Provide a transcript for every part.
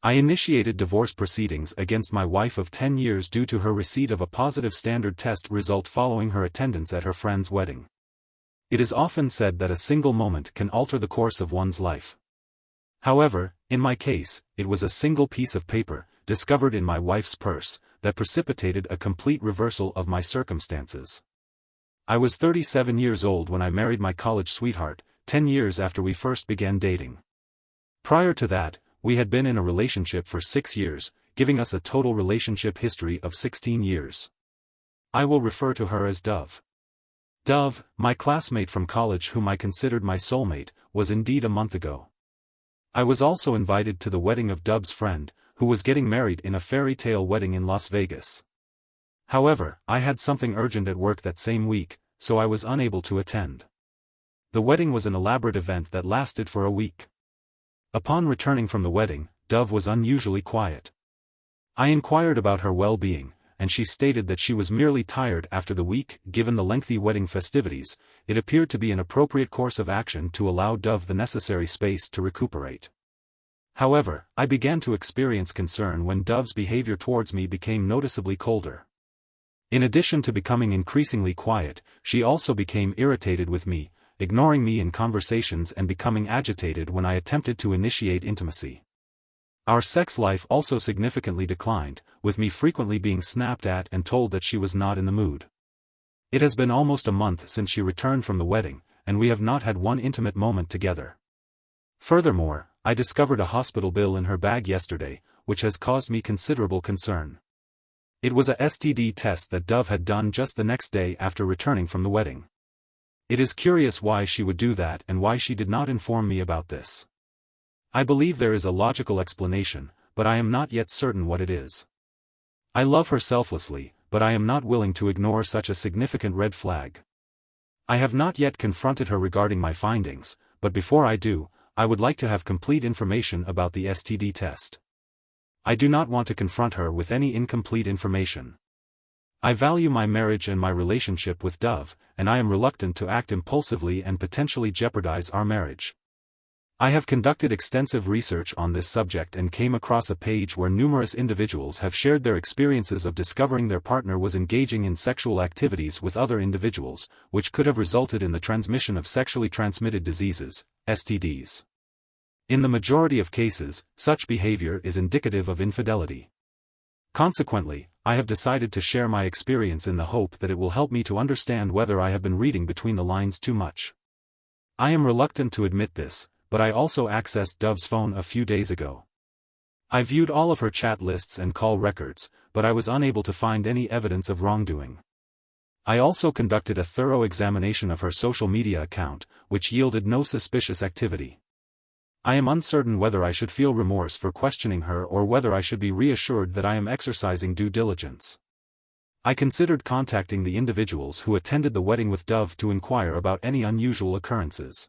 I initiated divorce proceedings against my wife of 10 years due to her receipt of a positive standard test result following her attendance at her friend's wedding. It is often said that a single moment can alter the course of one's life. However, in my case, it was a single piece of paper, discovered in my wife's purse, that precipitated a complete reversal of my circumstances. I was 37 years old when I married my college sweetheart, 10 years after we first began dating. Prior to that, we had been in a relationship for 6 years, giving us a total relationship history of 16 years. I will refer to her as Dove. Dove, my classmate from college whom I considered my soulmate, was indeed a month ago. I was also invited to the wedding of Dove's friend, who was getting married in a fairy tale wedding in Las Vegas. However, I had something urgent at work that same week, so I was unable to attend. The wedding was an elaborate event that lasted for a week. Upon returning from the wedding, Dove was unusually quiet. I inquired about her well-being, and she stated that she was merely tired after the week. Given the lengthy wedding festivities, it appeared to be an appropriate course of action to allow Dove the necessary space to recuperate. However, I began to experience concern when Dove's behavior towards me became noticeably colder. In addition to becoming increasingly quiet, she also became irritated with me, ignoring me in conversations and becoming agitated when I attempted to initiate intimacy. Our sex life also significantly declined, with me frequently being snapped at and told that she was not in the mood. It has been almost a month since she returned from the wedding, and we have not had one intimate moment together. Furthermore, I discovered a hospital bill in her bag yesterday, which has caused me considerable concern. It was a STD test that Dove had done just the next day after returning from the wedding. It is curious why she would do that and why she did not inform me about this. I believe there is a logical explanation, but I am not yet certain what it is. I love her selflessly, but I am not willing to ignore such a significant red flag. I have not yet confronted her regarding my findings, but before I do, I would like to have complete information about the STD test. I do not want to confront her with any incomplete information. I value my marriage and my relationship with Dove, and I am reluctant to act impulsively and potentially jeopardize our marriage. I have conducted extensive research on this subject and came across a page where numerous individuals have shared their experiences of discovering their partner was engaging in sexual activities with other individuals, which could have resulted in the transmission of sexually transmitted diseases, STDs. In the majority of cases, such behavior is indicative of infidelity. Consequently, I have decided to share my experience in the hope that it will help me to understand whether I have been reading between the lines too much. I am reluctant to admit this, but I also accessed Dove's phone a few days ago. I viewed all of her chat lists and call records, but I was unable to find any evidence of wrongdoing. I also conducted a thorough examination of her social media account, which yielded no suspicious activity. I am uncertain whether I should feel remorse for questioning her or whether I should be reassured that I am exercising due diligence. I considered contacting the individuals who attended the wedding with Dove to inquire about any unusual occurrences.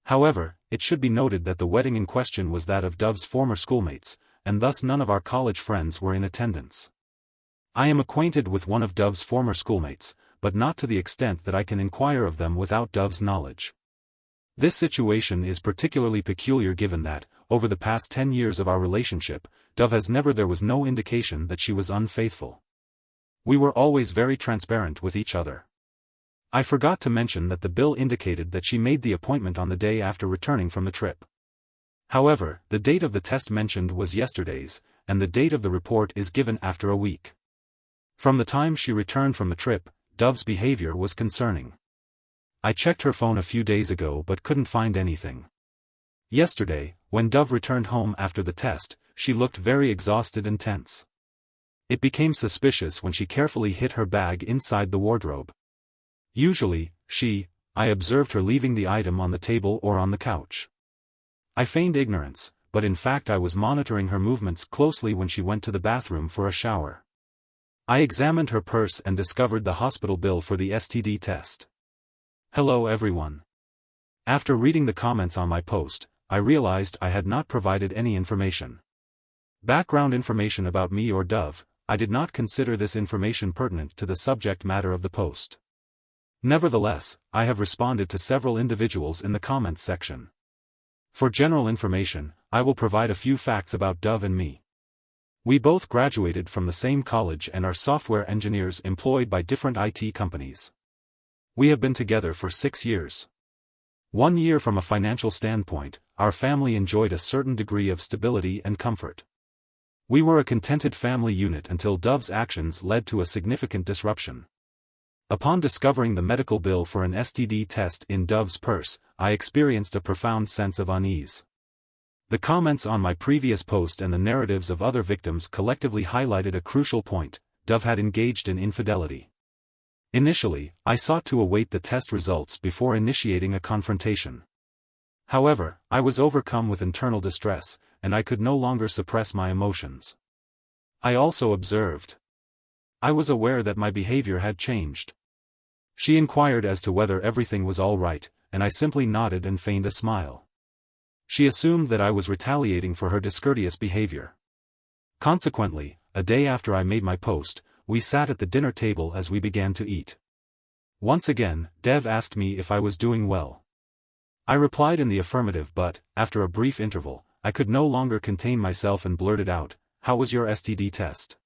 However, it should be noted that the wedding in question was that of Dove's former schoolmates, and thus none of our college friends were in attendance. I am acquainted with one of Dove's former schoolmates, but not to the extent that I can inquire of them without Dove's knowledge. This situation is particularly peculiar given that, over the past 10 years of our relationship, Dove has there was no indication that she was unfaithful. We were always very transparent with each other. I forgot to mention that the bill indicated that she made the appointment on the day after returning from the trip. However, the date of the test mentioned was yesterday's, and the date of the report is given after a week. From the time she returned from the trip, Dove's behavior was concerning. I checked her phone a few days ago but couldn't find anything. Yesterday, when Dove returned home after the test, she looked very exhausted and tense. It became suspicious when she carefully hid her bag inside the wardrobe. Usually, I observed her leaving the item on the table or on the couch. I feigned ignorance, but in fact I was monitoring her movements closely when she went to the bathroom for a shower. I examined her purse and discovered the hospital bill for the STD test. Hello everyone. After reading the comments on my post, I realized I had not provided any information. Background information about me or Dove. I did not consider this information pertinent to the subject matter of the post. Nevertheless, I have responded to several individuals in the comments section. For general information, I will provide a few facts about Dove and me. We both graduated from the same college and are software engineers employed by different IT companies. We have been together for 6 years. 1 year from a financial standpoint, our family enjoyed a certain degree of stability and comfort. We were a contented family unit until Dove's actions led to a significant disruption. Upon discovering the medical bill for an STD test in Dove's purse, I experienced a profound sense of unease. The comments on my previous post and the narratives of other victims collectively highlighted a crucial point: Dove had engaged in infidelity. Initially, I sought to await the test results before initiating a confrontation. However, I was overcome with internal distress, and I could no longer suppress my emotions. I also observed. I was aware that my behavior had changed. She inquired as to whether everything was all right, and I simply nodded and feigned a smile. She assumed that I was retaliating for her discourteous behavior. Consequently, a day after I made my post, we sat at the dinner table as we began to eat. Once again, Dev asked me if I was doing well. I replied in the affirmative, but, after a brief interval, I could no longer contain myself and blurted out, "How was your STD test?"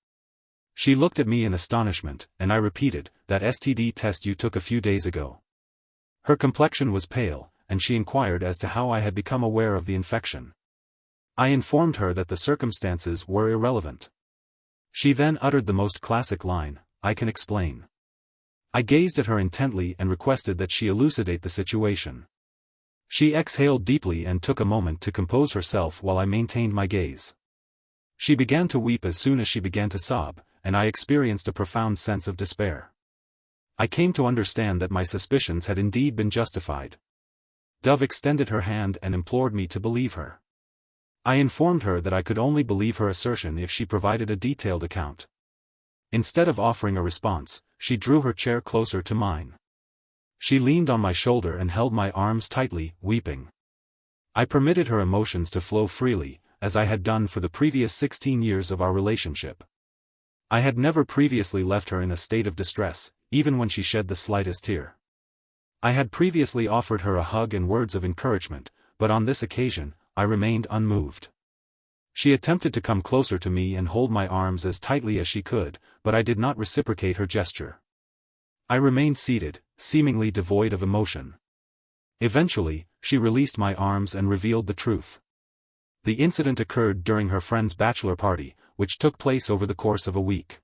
She looked at me in astonishment, and I repeated, "That STD test you took a few days ago." Her complexion was pale, and she inquired as to how I had become aware of the infection. I informed her that the circumstances were irrelevant. She then uttered the most classic line, "I can explain." I gazed at her intently and requested that she elucidate the situation. She exhaled deeply and took a moment to compose herself while I maintained my gaze. She began to weep as soon as she began to sob, and I experienced a profound sense of despair. I came to understand that my suspicions had indeed been justified. Dove extended her hand and implored me to believe her. I informed her that I could only believe her assertion if she provided a detailed account. Instead of offering a response, she drew her chair closer to mine. She leaned on my shoulder and held my arms tightly, weeping. I permitted her emotions to flow freely, as I had done for the previous 16 years of our relationship. I had never previously left her in a state of distress, even when she shed the slightest tear. I had previously offered her a hug and words of encouragement, but on this occasion, I remained unmoved. She attempted to come closer to me and hold my arms as tightly as she could, but I did not reciprocate her gesture. I remained seated, seemingly devoid of emotion. Eventually, she released my arms and revealed the truth. The incident occurred during her friend's bachelor party, which took place over the course of a week.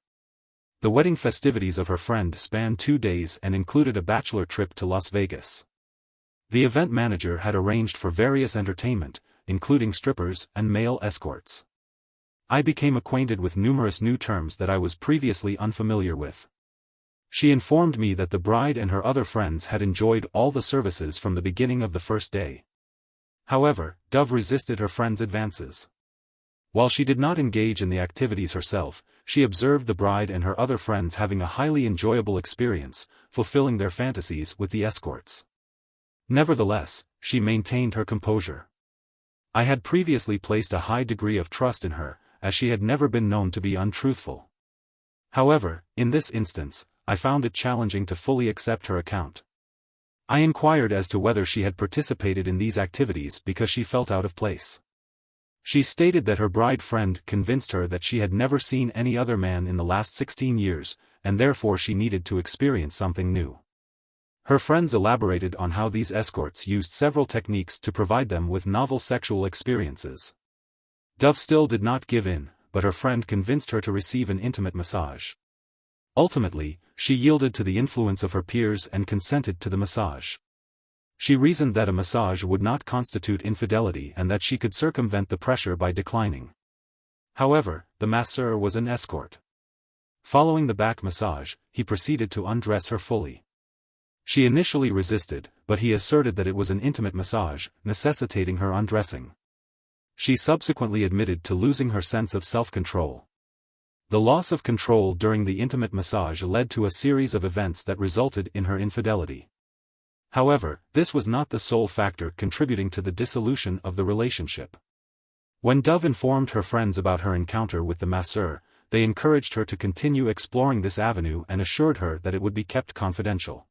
The wedding festivities of her friend spanned 2 days and included a bachelor trip to Las Vegas. The event manager had arranged for various entertainment, including strippers and male escorts. I became acquainted with numerous new terms that I was previously unfamiliar with. She informed me that the bride and her other friends had enjoyed all the services from the beginning of the first day. However, Dove resisted her friend's advances. While she did not engage in the activities herself, she observed the bride and her other friends having a highly enjoyable experience, fulfilling their fantasies with the escorts. Nevertheless, she maintained her composure. I had previously placed a high degree of trust in her, as she had never been known to be untruthful. However, in this instance, I found it challenging to fully accept her account. I inquired as to whether she had participated in these activities because she felt out of place. She stated that her bride friend convinced her that she had never seen any other man in the last 16 years, and therefore she needed to experience something new. Her friends elaborated on how these escorts used several techniques to provide them with novel sexual experiences. Dove still did not give in, but her friend convinced her to receive an intimate massage. Ultimately, she yielded to the influence of her peers and consented to the massage. She reasoned that a massage would not constitute infidelity and that she could circumvent the pressure by declining. However, the masseur was an escort. Following the back massage, he proceeded to undress her fully. She initially resisted, but he asserted that it was an intimate massage, necessitating her undressing. She subsequently admitted to losing her sense of self-control. The loss of control during the intimate massage led to a series of events that resulted in her infidelity. However, this was not the sole factor contributing to the dissolution of the relationship. When Dove informed her friends about her encounter with the masseur, they encouraged her to continue exploring this avenue and assured her that it would be kept confidential.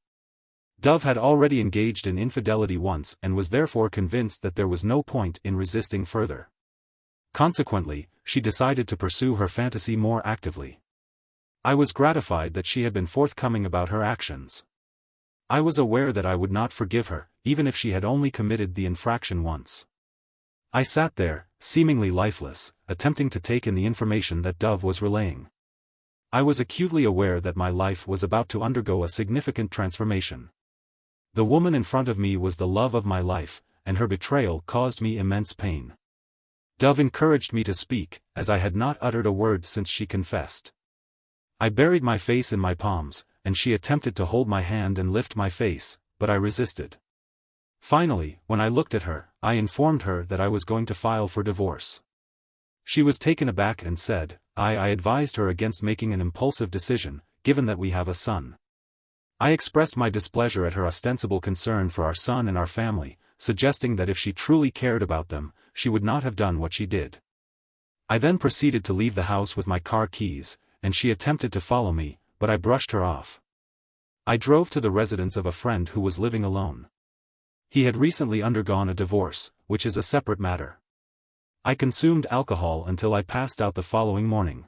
Dove had already engaged in infidelity once and was therefore convinced that there was no point in resisting further. Consequently, she decided to pursue her fantasy more actively. I was gratified that she had been forthcoming about her actions. I was aware that I would not forgive her, even if she had only committed the infraction once. I sat there, seemingly lifeless, attempting to take in the information that Dove was relaying. I was acutely aware that my life was about to undergo a significant transformation. The woman in front of me was the love of my life, and her betrayal caused me immense pain. Dove encouraged me to speak, as I had not uttered a word since she confessed. I buried my face in my palms, and she attempted to hold my hand and lift my face, but I resisted. Finally, when I looked at her, I informed her that I was going to file for divorce. She was taken aback and said, I advised her against making an impulsive decision, given that we have a son. I expressed my displeasure at her ostensible concern for our son and our family, suggesting that if she truly cared about them, she would not have done what she did. I then proceeded to leave the house with my car keys, and she attempted to follow me, but I brushed her off. I drove to the residence of a friend who was living alone. He had recently undergone a divorce, which is a separate matter. I consumed alcohol until I passed out the following morning.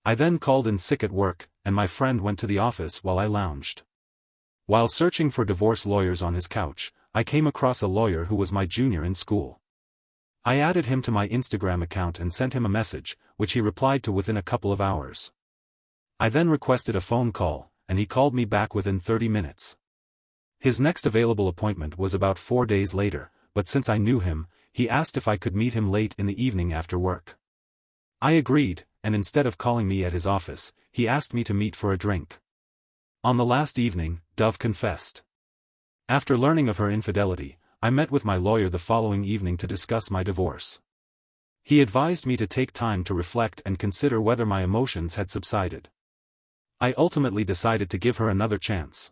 I then called in sick at work, and my friend went to the office while I lounged. While searching for divorce lawyers on his couch, I came across a lawyer who was my junior in school. I added him to my Instagram account and sent him a message, which he replied to within a couple of hours. I then requested a phone call, and he called me back within 30 minutes. His next available appointment was about 4 days later, but since I knew him, he asked if I could meet him late in the evening after work. I agreed, and instead of calling me at his office, he asked me to meet for a drink. On the last evening, Dove confessed. After learning of her infidelity, I met with my lawyer the following evening to discuss my divorce. He advised me to take time to reflect and consider whether my emotions had subsided. I ultimately decided to give her another chance.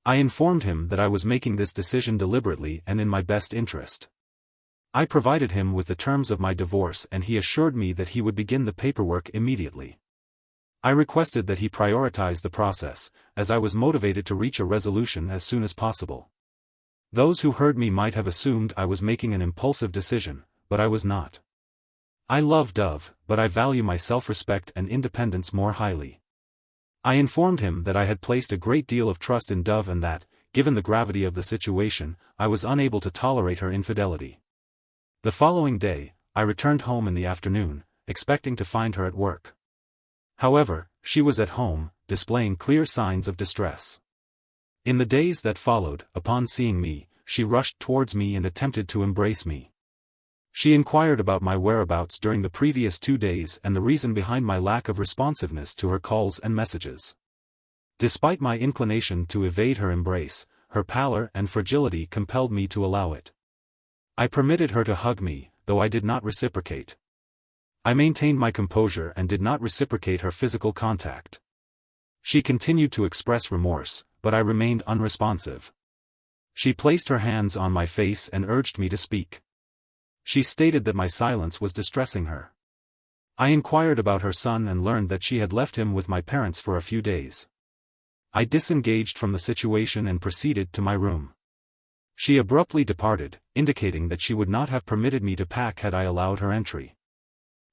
I informed him that I was making this decision deliberately and in my best interest. I provided him with the terms of my divorce and he assured me that he would begin the paperwork immediately. I requested that he prioritize the process, as I was motivated to reach a resolution as soon as possible. Those who heard me might have assumed I was making an impulsive decision, but I was not. I love Dove, but I value my self-respect and independence more highly. I informed him that I had placed a great deal of trust in Dove and that, given the gravity of the situation, I was unable to tolerate her infidelity. The following day, I returned home in the afternoon, expecting to find her at work. However, she was at home, displaying clear signs of distress. In the days that followed, upon seeing me, she rushed towards me and attempted to embrace me. She inquired about my whereabouts during the previous 2 days and the reason behind my lack of responsiveness to her calls and messages. Despite my inclination to evade her embrace, her pallor and fragility compelled me to allow it. I permitted her to hug me, though I did not reciprocate. I maintained my composure and did not reciprocate her physical contact. She continued to express remorse, but I remained unresponsive. She placed her hands on my face and urged me to speak. She stated that my silence was distressing her. I inquired about her son and learned that she had left him with my parents for a few days. I disengaged from the situation and proceeded to my room. She abruptly departed, indicating that she would not have permitted me to pack had I allowed her entry.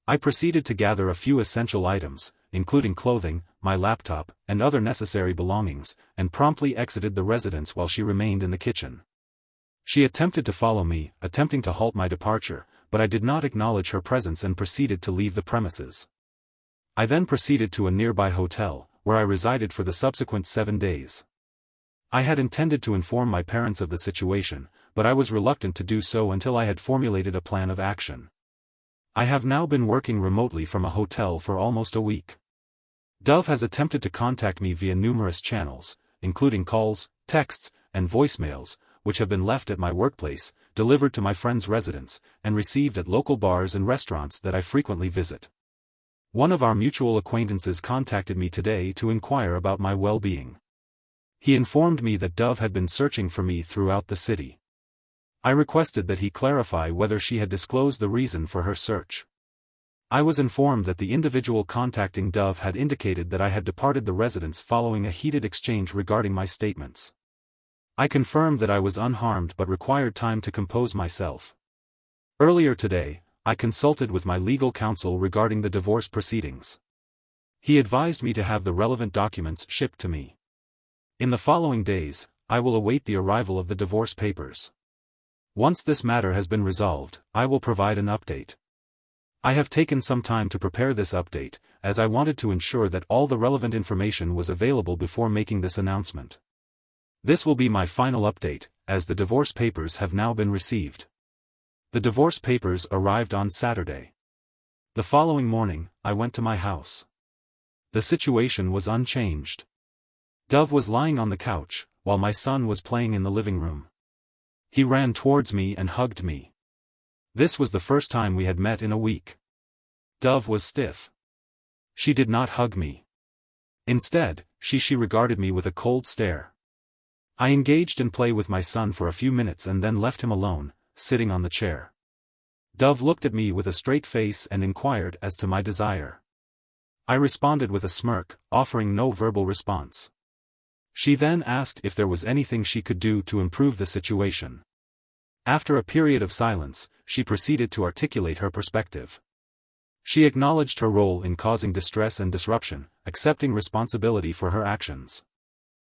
I proceeded to gather a few essential items, including clothing, my laptop, and other necessary belongings, and promptly exited the residence while she remained in the kitchen. She attempted to follow me, attempting to halt my departure, but I did not acknowledge her presence and proceeded to leave the premises. I then proceeded to a nearby hotel, where I resided for the subsequent 7 days. I had intended to inform my parents of the situation, but I was reluctant to do so until I had formulated a plan of action. I have now been working remotely from a hotel for almost a week. Dove has attempted to contact me via numerous channels, including calls, texts, and voicemails, which have been left at my workplace, delivered to my friend's residence, and received at local bars and restaurants that I frequently visit. One of our mutual acquaintances contacted me today to inquire about my well-being. He informed me that Dove had been searching for me throughout the city. I requested that he clarify whether she had disclosed the reason for her search. I was informed that the individual contacting Dove had indicated that I had departed the residence following a heated exchange regarding my statements. I confirmed that I was unharmed but required time to compose myself. Earlier today, I consulted with my legal counsel regarding the divorce proceedings. He advised me to have the relevant documents shipped to me. In the following days, I will await the arrival of the divorce papers. Once this matter has been resolved, I will provide an update. I have taken some time to prepare this update, as I wanted to ensure that all the relevant information was available before making this announcement. This will be my final update, as the divorce papers have now been received. The divorce papers arrived on Saturday. The following morning, I went to my house. The situation was unchanged. Dove was lying on the couch, while my son was playing in the living room. He ran towards me and hugged me. This was the first time we had met in a week. Dove was stiff. She did not hug me. Instead, she regarded me with a cold stare. I engaged in play with my son for a few minutes and then left him alone, sitting on the chair. Dove looked at me with a straight face and inquired as to my desire. I responded with a smirk, offering no verbal response. She then asked if there was anything she could do to improve the situation. After a period of silence, she proceeded to articulate her perspective. She acknowledged her role in causing distress and disruption, accepting responsibility for her actions.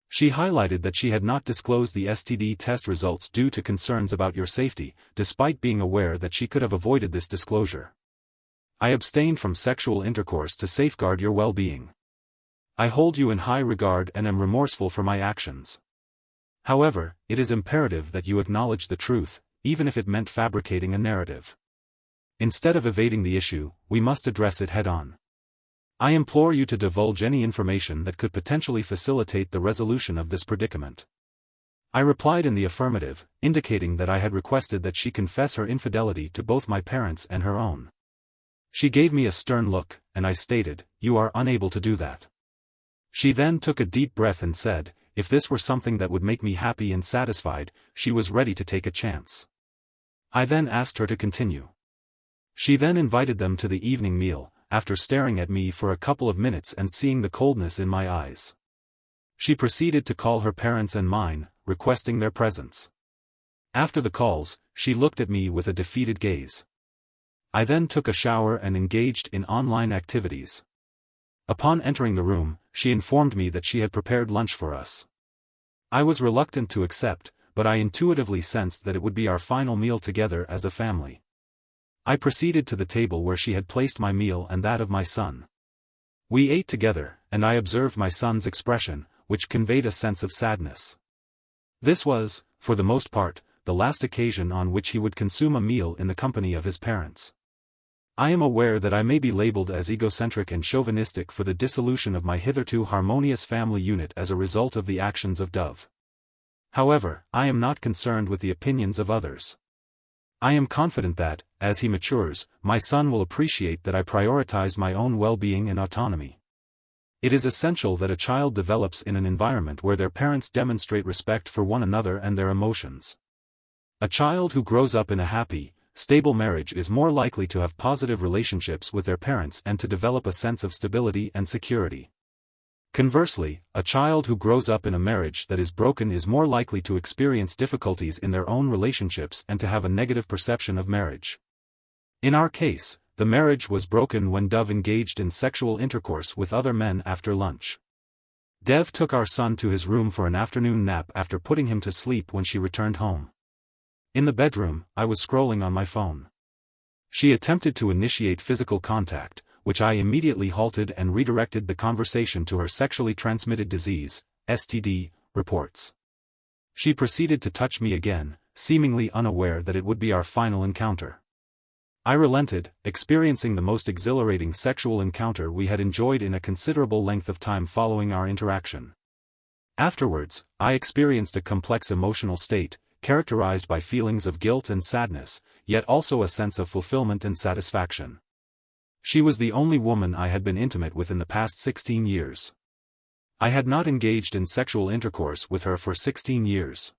She highlighted that she had not disclosed the STD test results due to concerns about your safety, despite being aware that she could have avoided this disclosure. I abstained from sexual intercourse to safeguard your well-being. I hold you in high regard and am remorseful for my actions. However, it is imperative that you acknowledge the truth, even if it meant fabricating a narrative. Instead of evading the issue, we must address it head-on. I implore you to divulge any information that could potentially facilitate the resolution of this predicament. I replied in the affirmative, indicating that I had requested that she confess her infidelity to both my parents and her own. She gave me a stern look, and I stated, "You are unable to do that." She then took a deep breath and said, if this were something that would make me happy and satisfied, she was ready to take a chance. I then asked her to continue. She then invited them to the evening meal, after staring at me for a couple of minutes and seeing the coldness in my eyes. She proceeded to call her parents and mine, requesting their presence. After the calls, she looked at me with a defeated gaze. I then took a shower and engaged in online activities. Upon entering the room, she informed me that she had prepared lunch for us. I was reluctant to accept, but I intuitively sensed that it would be our final meal together as a family. I proceeded to the table where she had placed my meal and that of my son. We ate together, and I observed my son's expression, which conveyed a sense of sadness. This was, for the most part, the last occasion on which he would consume a meal in the company of his parents. I am aware that I may be labeled as egocentric and chauvinistic for the dissolution of my hitherto harmonious family unit as a result of the actions of Dove. However, I am not concerned with the opinions of others. I am confident that, as he matures, my son will appreciate that I prioritize my own well-being and autonomy. It is essential that a child develops in an environment where their parents demonstrate respect for one another and their emotions. A child who grows up in a happy, stable marriage is more likely to have positive relationships with their parents and to develop a sense of stability and security. Conversely, a child who grows up in a marriage that is broken is more likely to experience difficulties in their own relationships and to have a negative perception of marriage. In our case, the marriage was broken when Dove engaged in sexual intercourse with other men after lunch. Dev took our son to his room for an afternoon nap after putting him to sleep when she returned home. In the bedroom, I was scrolling on my phone. She attempted to initiate physical contact, which I immediately halted and redirected the conversation to her sexually transmitted disease, STD, reports. She proceeded to touch me again, seemingly unaware that it would be our final encounter. I relented, experiencing the most exhilarating sexual encounter we had enjoyed in a considerable length of time following our interaction. Afterwards, I experienced a complex emotional state, characterized by feelings of guilt and sadness, yet also a sense of fulfillment and satisfaction. She was the only woman I had been intimate with in the past 16 years. I had not engaged in sexual intercourse with her for 16 years.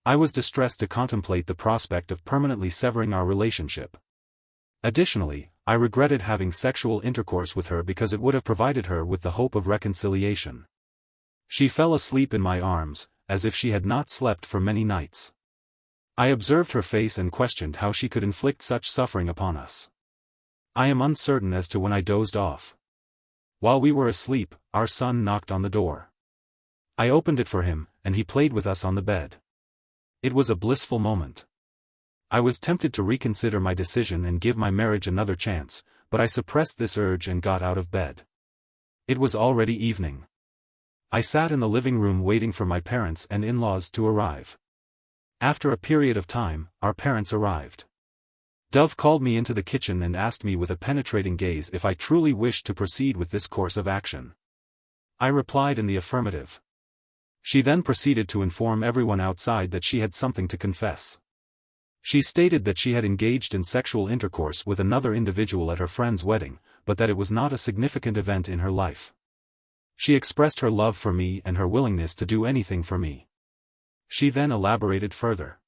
I was distressed to contemplate the prospect of permanently severing our relationship. Additionally, I regretted having sexual intercourse with her because it would have provided her with the hope of reconciliation. She fell asleep in my arms, as if she had not slept for many nights. I observed her face and questioned how she could inflict such suffering upon us. I am uncertain as to when I dozed off. While we were asleep, our son knocked on the door. I opened it for him, and he played with us on the bed. It was a blissful moment. I was tempted to reconsider my decision and give my marriage another chance, but I suppressed this urge and got out of bed. It was already evening. I sat in the living room waiting for my parents and in-laws to arrive. After a period of time, our parents arrived. Dove called me into the kitchen and asked me with a penetrating gaze if I truly wished to proceed with this course of action. I replied in the affirmative. She then proceeded to inform everyone outside that she had something to confess. She stated that she had engaged in sexual intercourse with another individual at her friend's wedding, but that it was not a significant event in her life. She expressed her love for me and her willingness to do anything for me. She then elaborated further.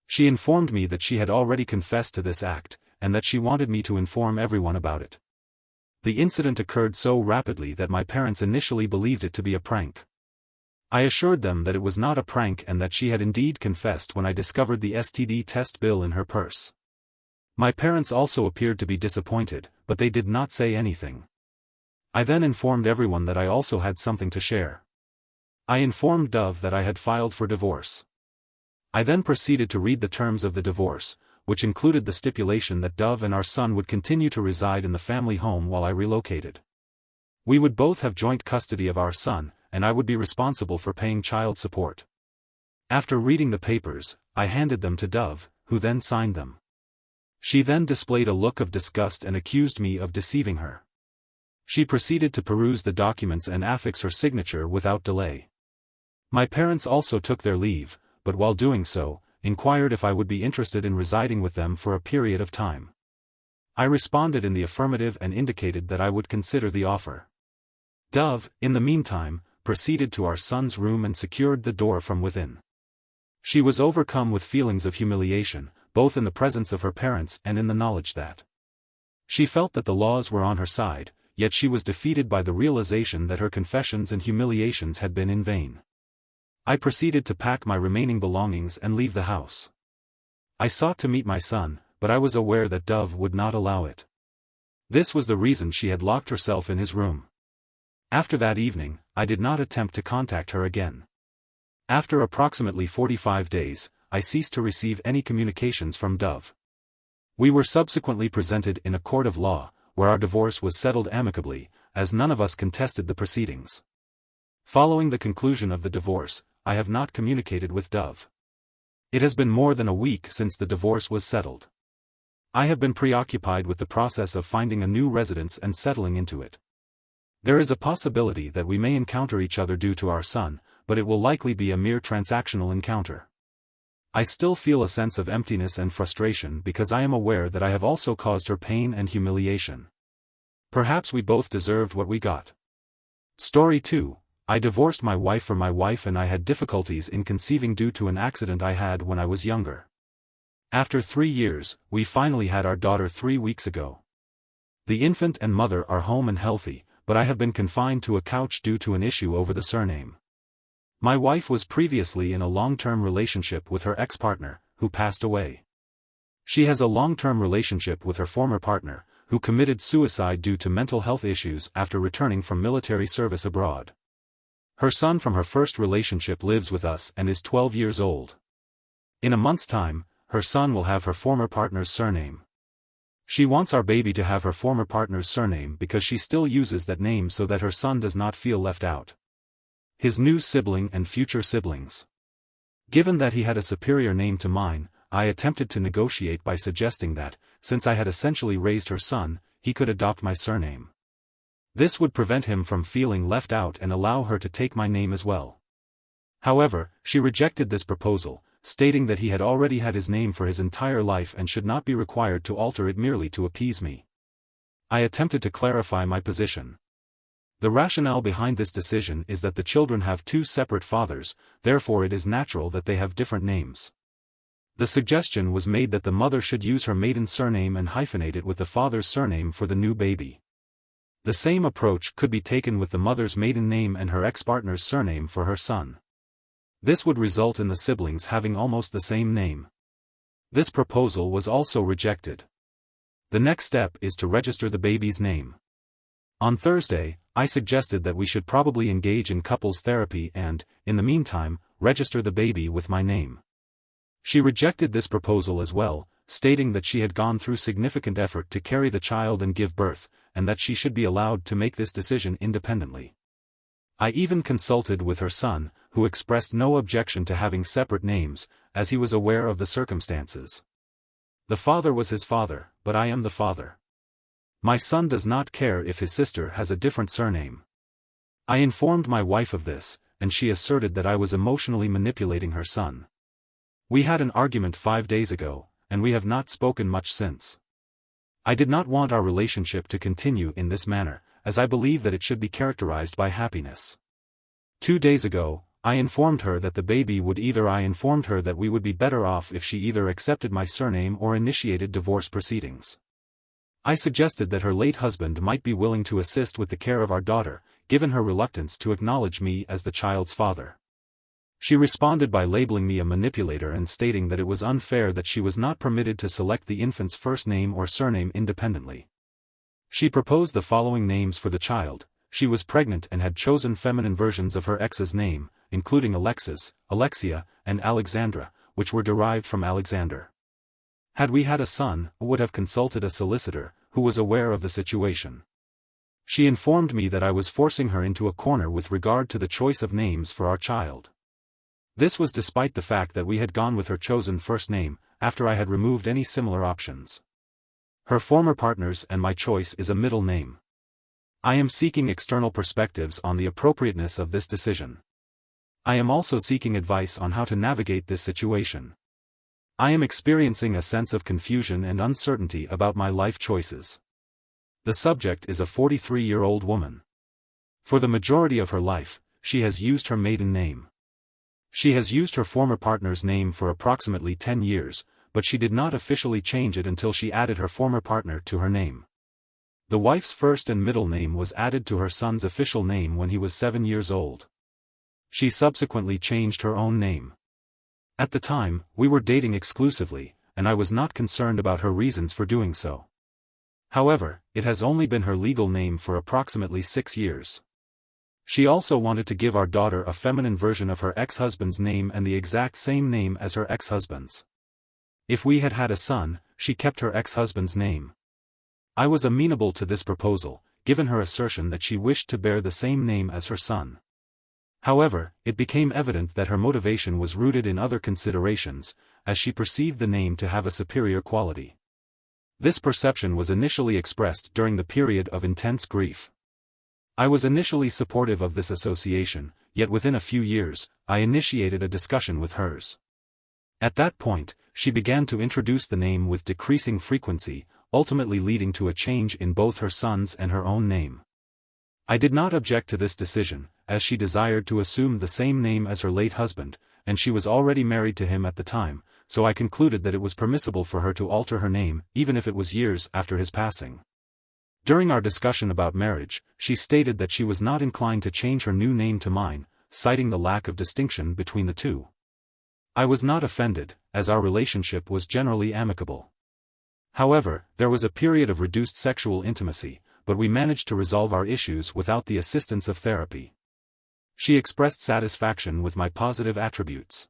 She informed me that she had already confessed to this act, and that she wanted me to inform everyone about it. The incident occurred so rapidly that my parents initially believed it to be a prank. I assured them that it was not a prank and that she had indeed confessed when I discovered the STD test bill in her purse. My parents also appeared to be disappointed, but they did not say anything. I then informed everyone that I also had something to share. I informed Dove that I had filed for divorce. I then proceeded to read the terms of the divorce, which included the stipulation that Dove and our son would continue to reside in the family home while I relocated. We would both have joint custody of our son, and I would be responsible for paying child support. After reading the papers, I handed them to Dove, who then signed them. She then displayed a look of disgust and accused me of deceiving her. She proceeded to peruse the documents and affix her signature without delay. My parents also took their leave, but while doing so, inquired if I would be interested in residing with them for a period of time. I responded in the affirmative and indicated that I would consider the offer. Dove, in the meantime, proceeded to our son's room and secured the door from within. She was overcome with feelings of humiliation, both in the presence of her parents and in the knowledge that she felt that the laws were on her side, yet she was defeated by the realization that her confessions and humiliations had been in vain. I proceeded to pack my remaining belongings and leave the house. I sought to meet my son, but I was aware that Dove would not allow it. This was the reason she had locked herself in his room. After that evening, I did not attempt to contact her again. After approximately 45 days, I ceased to receive any communications from Dove. We were subsequently presented in a court of law, where our divorce was settled amicably, as none of us contested the proceedings. Following the conclusion of the divorce, I have not communicated with Dove. It has been more than a week since the divorce was settled. I have been preoccupied with the process of finding a new residence and settling into it. There is a possibility that we may encounter each other due to our son, but it will likely be a mere transactional encounter. I still feel a sense of emptiness and frustration because I am aware that I have also caused her pain and humiliation. Perhaps we both deserved what we got. Story 2. I divorced my wife for my wife and I had difficulties in conceiving due to an accident I had when I was younger. After 3 years, we finally had our daughter 3 weeks ago. The infant and mother are home and healthy, but I have been confined to a couch due to an issue over the surname. My wife was previously in a long-term relationship with her ex-partner, who passed away. She has a long-term relationship with her former partner, who committed suicide due to mental health issues after returning from military service abroad. Her son from her first relationship lives with us and is 12 years old. In a month's time, her son will have her former partner's surname. She wants our baby to have her former partner's surname because she still uses that name so that her son does not feel left out. His new sibling and future siblings. Given that he had a superior name to mine, I attempted to negotiate by suggesting that, since I had essentially raised her son, he could adopt my surname. This would prevent him from feeling left out and allow her to take my name as well. However, she rejected this proposal, stating that he had already had his name for his entire life and should not be required to alter it merely to appease me. I attempted to clarify my position. The rationale behind this decision is that the children have 2 separate fathers, therefore it is natural that they have different names. The suggestion was made that the mother should use her maiden surname and hyphenate it with the father's surname for the new baby. The same approach could be taken with the mother's maiden name and her ex-partner's surname for her son. This would result in the siblings having almost the same name. This proposal was also rejected. The next step is to register the baby's name. On Thursday, I suggested that we should probably engage in couples therapy and, in the meantime, register the baby with my name. She rejected this proposal as well, stating that she had gone through significant effort to carry the child and give birth, and that she should be allowed to make this decision independently. I even consulted with her son, who expressed no objection to having separate names, as he was aware of the circumstances. The father was his father, but I am the father. My son does not care if his sister has a different surname. I informed my wife of this, and she asserted that I was emotionally manipulating her son. We had an argument 5 days ago, and we have not spoken much since. I did not want our relationship to continue in this manner, as I believe that it should be characterized by happiness. 2 days ago, I informed her that the baby would I informed her that we would be better off if she either accepted my surname or initiated divorce proceedings. I suggested that her late husband might be willing to assist with the care of our daughter, given her reluctance to acknowledge me as the child's father. She responded by labeling me a manipulator and stating that it was unfair that she was not permitted to select the infant's first name or surname independently. She proposed the following names for the child. She was pregnant and had chosen feminine versions of her ex's name, including Alexis, Alexia, and Alexandra, which were derived from Alexander. Had we had a son, I would have consulted a solicitor, who was aware of the situation. She informed me that I was forcing her into a corner with regard to the choice of names for our child. This was despite the fact that we had gone with her chosen first name, after I had removed any similar options. Her former partner's and my choice is a middle name. I am seeking external perspectives on the appropriateness of this decision. I am also seeking advice on how to navigate this situation. I am experiencing a sense of confusion and uncertainty about my life choices. The subject is a 43-year-old woman. For the majority of her life, she has used her maiden name. She has used her former partner's name for approximately 10 years, but she did not officially change it until she added her former partner to her name. The wife's first and middle name was added to her son's official name when he was 7 years old. She subsequently changed her own name. At the time, we were dating exclusively, and I was not concerned about her reasons for doing so. However, it has only been her legal name for approximately 6 years. She also wanted to give our daughter a feminine version of her ex-husband's name and the exact same name as her ex-husband's. If we had had a son, she kept her ex-husband's name. I was amenable to this proposal, given her assertion that she wished to bear the same name as her son. However, it became evident that her motivation was rooted in other considerations, as she perceived the name to have a superior quality. This perception was initially expressed during the period of intense grief. I was initially supportive of this association, yet within a few years, I initiated a discussion with hers. At that point, she began to introduce the name with decreasing frequency, ultimately leading to a change in both her son's and her own name. I did not object to this decision, as she desired to assume the same name as her late husband, and she was already married to him at the time, so I concluded that it was permissible for her to alter her name, even if it was years after his passing. During our discussion about marriage, she stated that she was not inclined to change her new name to mine, citing the lack of distinction between the two. I was not offended, as our relationship was generally amicable. However, there was a period of reduced sexual intimacy, but we managed to resolve our issues without the assistance of therapy. She expressed satisfaction with my positive attributes.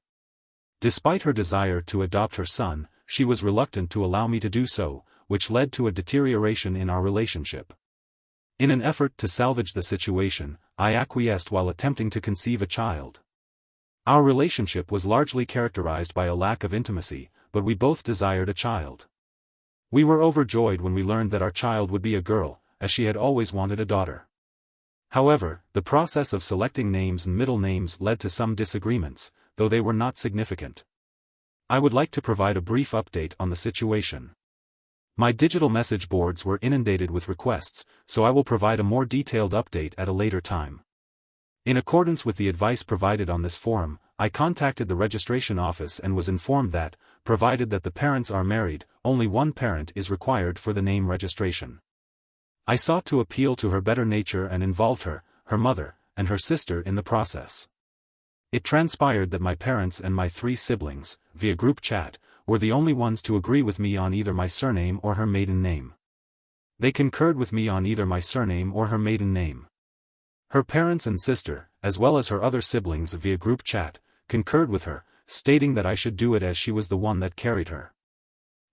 Despite her desire to adopt her son, she was reluctant to allow me to do so, which led to a deterioration in our relationship. In an effort to salvage the situation, I acquiesced while attempting to conceive a child. Our relationship was largely characterized by a lack of intimacy, but we both desired a child. We were overjoyed when we learned that our child would be a girl, as she had always wanted a daughter. However, the process of selecting names and middle names led to some disagreements, though they were not significant. I would like to provide a brief update on the situation. My digital message boards were inundated with requests, so I will provide a more detailed update at a later time. In accordance with the advice provided on this forum, I contacted the registration office and was informed that, provided that the parents are married, only one parent is required for the name registration. I sought to appeal to her better nature and involved her, her mother, and her sister in the process. It transpired that my parents and my 3 siblings, via group chat, were the only ones to agree with me on either my surname or her maiden name. They concurred with me on either my surname or her maiden name. Her parents and sister, as well as her other siblings via group chat, concurred with her, stating that I should do it as she was the one that carried her.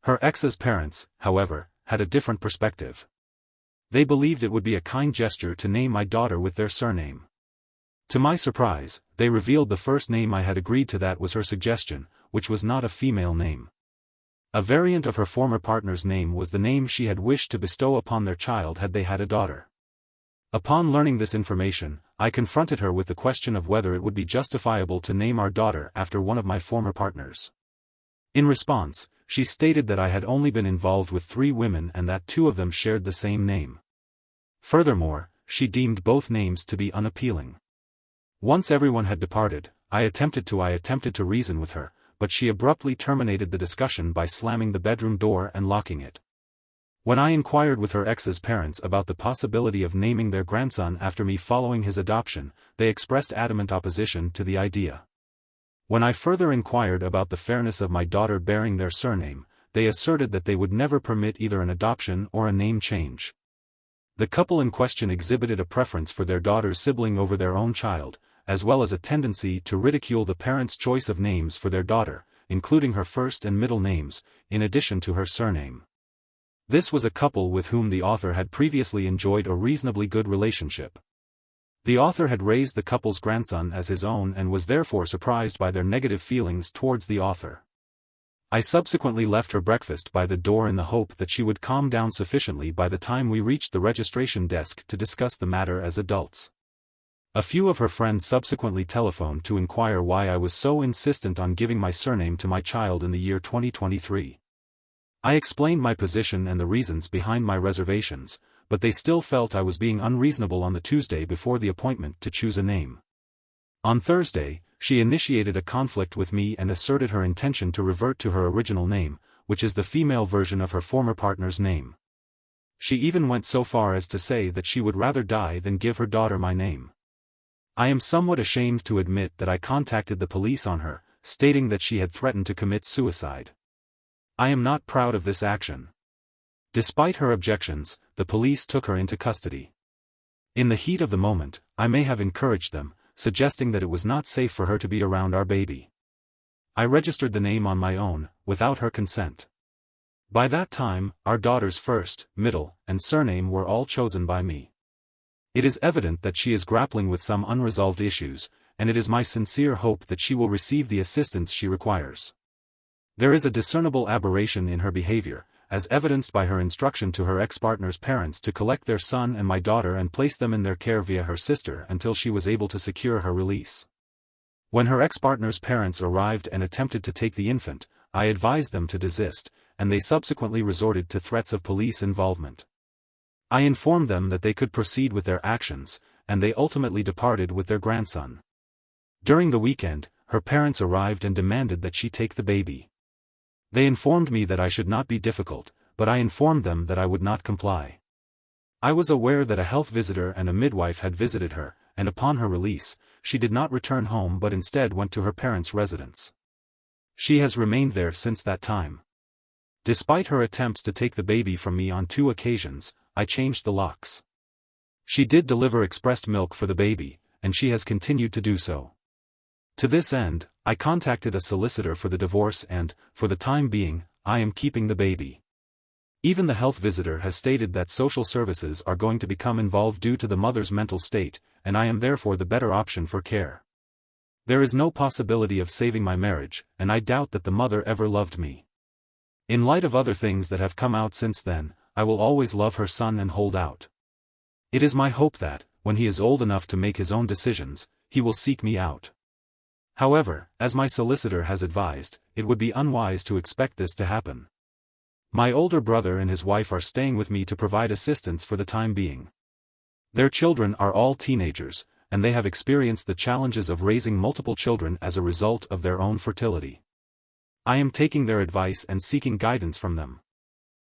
Her ex's parents, however, had a different perspective. They believed it would be a kind gesture to name my daughter with their surname. To my surprise, they revealed the first name I had agreed to that was her suggestion, which was not a female name. A variant of her former partner's name was the name she had wished to bestow upon their child had they had a daughter. Upon learning this information, I confronted her with the question of whether it would be justifiable to name our daughter after one of my former partners. In response, she stated that I had only been involved with 3 women and that 2 of them shared the same name. Furthermore, she deemed both names to be unappealing. Once everyone had departed, I attempted to reason with her, but she abruptly terminated the discussion by slamming the bedroom door and locking it. When I inquired with her ex's parents about the possibility of naming their grandson after me following his adoption, they expressed adamant opposition to the idea. When I further inquired about the fairness of my daughter bearing their surname, they asserted that they would never permit either an adoption or a name change. The couple in question exhibited a preference for their daughter's sibling over their own child, as well as a tendency to ridicule the parents' choice of names for their daughter, including her first and middle names, in addition to her surname. This was a couple with whom the author had previously enjoyed a reasonably good relationship. The author had raised the couple's grandson as his own and was therefore surprised by their negative feelings towards the author. I subsequently left her breakfast by the door in the hope that she would calm down sufficiently by the time we reached the registration desk to discuss the matter as adults. A few of her friends subsequently telephoned to inquire why I was so insistent on giving my surname to my child in the year 2023. I explained my position and the reasons behind my reservations, but they still felt I was being unreasonable on the Tuesday before the appointment to choose a name. On Thursday, she initiated a conflict with me and asserted her intention to revert to her original name, which is the female version of her former partner's name. She even went so far as to say that she would rather die than give her daughter my name. I am somewhat ashamed to admit that I contacted the police on her, stating that she had threatened to commit suicide. I am not proud of this action. Despite her objections, the police took her into custody. In the heat of the moment, I may have encouraged them, suggesting that it was not safe for her to be around our baby. I registered the name on my own, without her consent. By that time, our daughter's first, middle, and surname were all chosen by me. It is evident that she is grappling with some unresolved issues, and it is my sincere hope that she will receive the assistance she requires. There is a discernible aberration in her behavior, as evidenced by her instruction to her ex-partner's parents to collect their son and my daughter and place them in their care via her sister until she was able to secure her release. When her ex-partner's parents arrived and attempted to take the infant, I advised them to desist, and they subsequently resorted to threats of police involvement. I informed them that they could proceed with their actions, and they ultimately departed with their grandson. During the weekend, her parents arrived and demanded that she take the baby. They informed me that I should not be difficult, but I informed them that I would not comply. I was aware that a health visitor and a midwife had visited her, and upon her release, she did not return home but instead went to her parents' residence. She has remained there since that time. Despite her attempts to take the baby from me on 2 occasions, I changed the locks. She did deliver expressed milk for the baby, and she has continued to do so. To this end, I contacted a solicitor for the divorce and, for the time being, I am keeping the baby. Even the health visitor has stated that social services are going to become involved due to the mother's mental state, and I am therefore the better option for care. There is no possibility of saving my marriage, and I doubt that the mother ever loved me. In light of other things that have come out since then, I will always love her son and hold out. It is my hope that, when he is old enough to make his own decisions, he will seek me out. However, as my solicitor has advised, it would be unwise to expect this to happen. My older brother and his wife are staying with me to provide assistance for the time being. Their children are all teenagers, and they have experienced the challenges of raising multiple children as a result of their own fertility. I am taking their advice and seeking guidance from them.